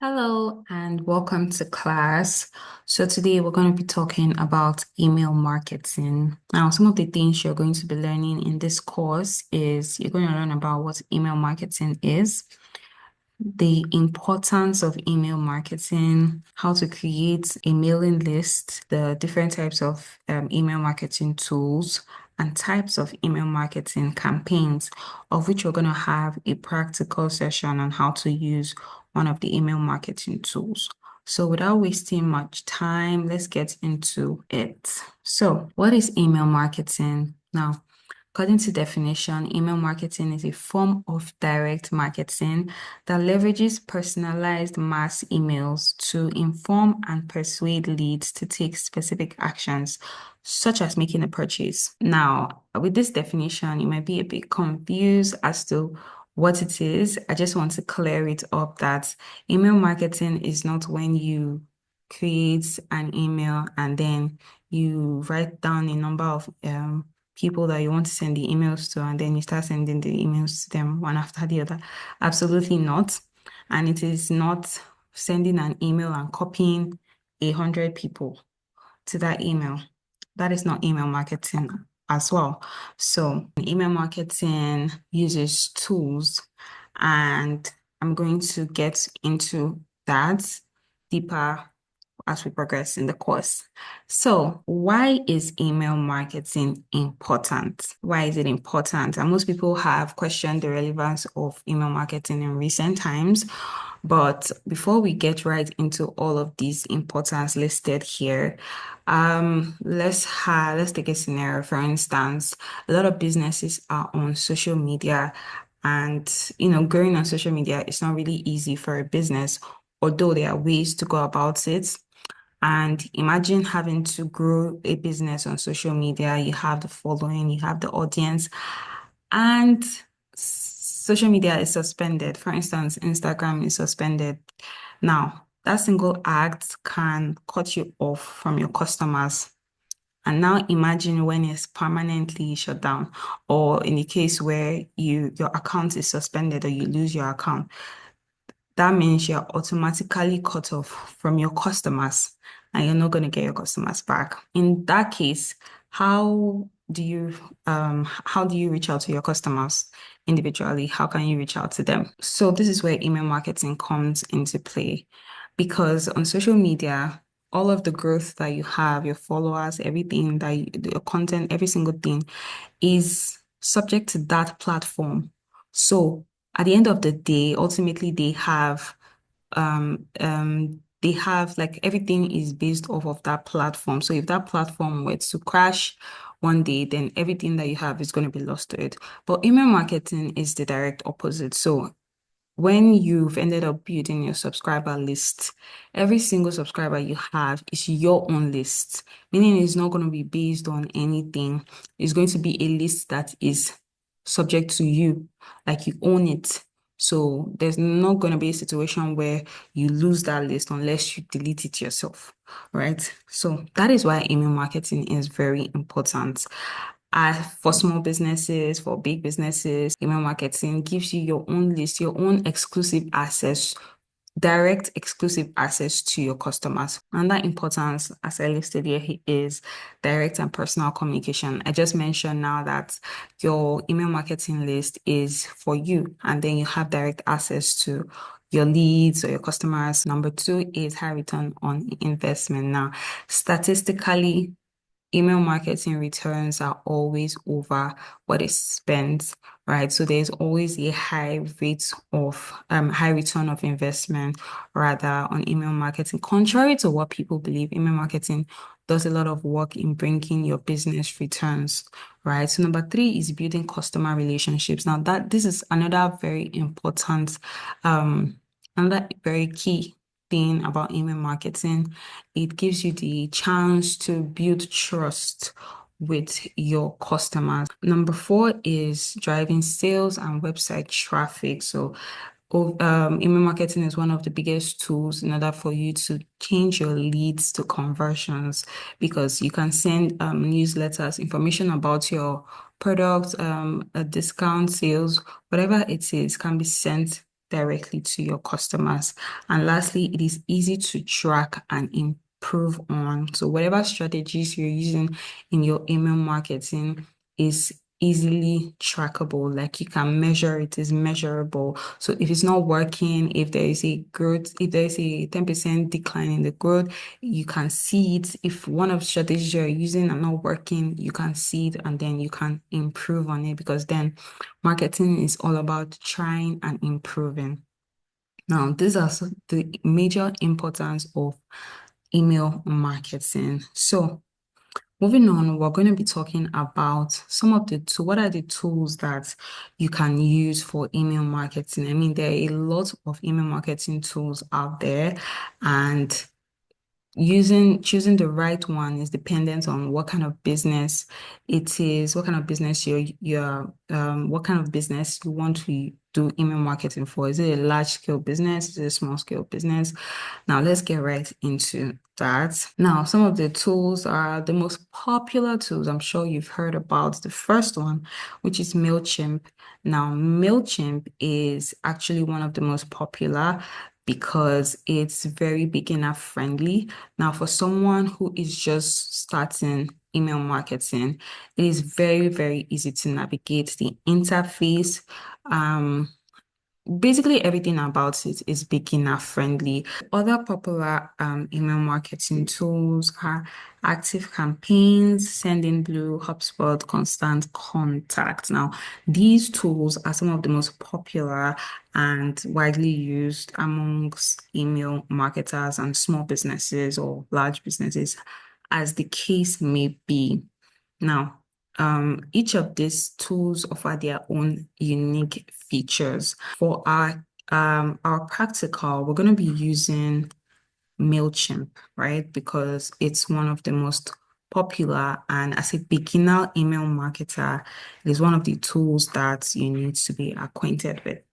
Hello and welcome to class. So today we're going to be talking about email marketing. Now, some of the things you're going to be learning in this course is you're going to learn about what email marketing is, the importance of email marketing, how to create a mailing list, the different types of email marketing tools, and types of email marketing campaigns, of which we're going to have a practical session on how to use one of the email marketing tools. So without wasting much time, let's get into it. So what is email marketing? Now, according to definition, email marketing is a form of direct marketing that leverages personalized mass emails to inform and persuade leads to take specific actions, such as making a purchase. Now, with this definition, you might be a bit confused as to what it is. I just want to clear it up that email marketing is not when you create an email and then you write down a number of people that you want to send the emails to, and then you start sending the emails to them one after the other. Absolutely not. And it is not sending an email and copying 100 people to that email. That is not email marketing as well. So email marketing uses tools, and I'm going to get into that deeper as we progress in the course. So, why is email marketing important? Why is it important? And most people have questioned the relevance of email marketing in recent times. But before we get right into all of these importance listed here, let's take a scenario. For instance, a lot of businesses are on social media, and growing on social media is not really easy for a business, although there are ways to go about it. And imagine having to grow a business on social media. You have the following, you have the audience, and social media is suspended. For instance, Instagram is suspended. Now, that single act can cut you off from your customers. And now imagine when it's permanently shut down, or in the case where your account is suspended or you lose your account, that means you're automatically cut off from your customers and you're not going to get your customers back. In that case, how do you reach out to your customers individually? How can you reach out to them? So this is where email marketing comes into play, because on social media, all of the growth that you have, your followers, everything that your content, every single thing is subject to that platform. So at the end of the day, ultimately they have like everything is based off of that platform. So if that platform were to crash one day, then everything that you have is going to be lost to it. But email marketing is the direct opposite. So when you've ended up building your subscriber list, every single subscriber you have is your own list, meaning it's not going to be based on anything. It's going to be a list that is subject to you, like you own it. So there's not going to be a situation where you lose that list unless you delete it yourself, right? So that is why email marketing is very important. For small businesses, for big businesses, email marketing gives you your own list, your own exclusive access, direct exclusive access to your customers. And that importance, as I listed here, is direct and personal communication. I just mentioned now that your email marketing list is for you, and then you have direct access to your leads or your customers. Number two is high return on investment. Now, statistically, email marketing returns are always over what is spent, right? So there's always a high rate of high return of investment rather on email marketing. Contrary to what people believe, email marketing does a lot of work in bringing your business returns, right? So number three is building customer relationships. Now that this is another very key thing about email marketing. It gives you the chance to build trust with your customers. Number four is driving sales and website traffic. So, email marketing is one of the biggest tools in order for you to change your leads to conversions, because you can send newsletters, information about your product, a discount, sales, whatever it is, can be sent directly to your customers. And lastly, it is easy to track and improve on. So whatever strategies you're using in your email marketing is easily trackable. Like you can measure it, is measurable. So if it's not working, if there is a growth, if there is a 10% decline in the growth, you can see it. If one of the strategies you're using are not working, you can see it and then you can improve on it, because then marketing is all about trying and improving. Now, these are the major importance of email marketing. So moving on, we're going to be talking about some of the tools. What are the tools that you can use for email marketing? I mean, there are a lot of email marketing tools out there, and choosing the right one is dependent on what kind of business it is, what kind of business what kind of business you want to do email marketing for. Is it a large scale business? Is it a small scale business? Now let's get right into that. Now, some of the tools are the most popular tools. I'm sure you've heard about the first one, which is MailChimp. Now, MailChimp is actually one of the most popular because it's very beginner friendly. Now, for someone who is just starting email marketing, it is very, very easy to navigate the interface. Um, Basically, everything about it is beginner friendly. Other popular email marketing tools are Active Campaigns, Sendinblue, HubSpot, Constant Contact. Now, these tools are some of the most popular and widely used amongst email marketers and small businesses or large businesses, as the case may be. Now, each of these tools offer their own unique features. For our practical, we're going to be using MailChimp, right? Because it's one of the most popular, and as a beginner email marketer, it is one of the tools that you need to be acquainted with.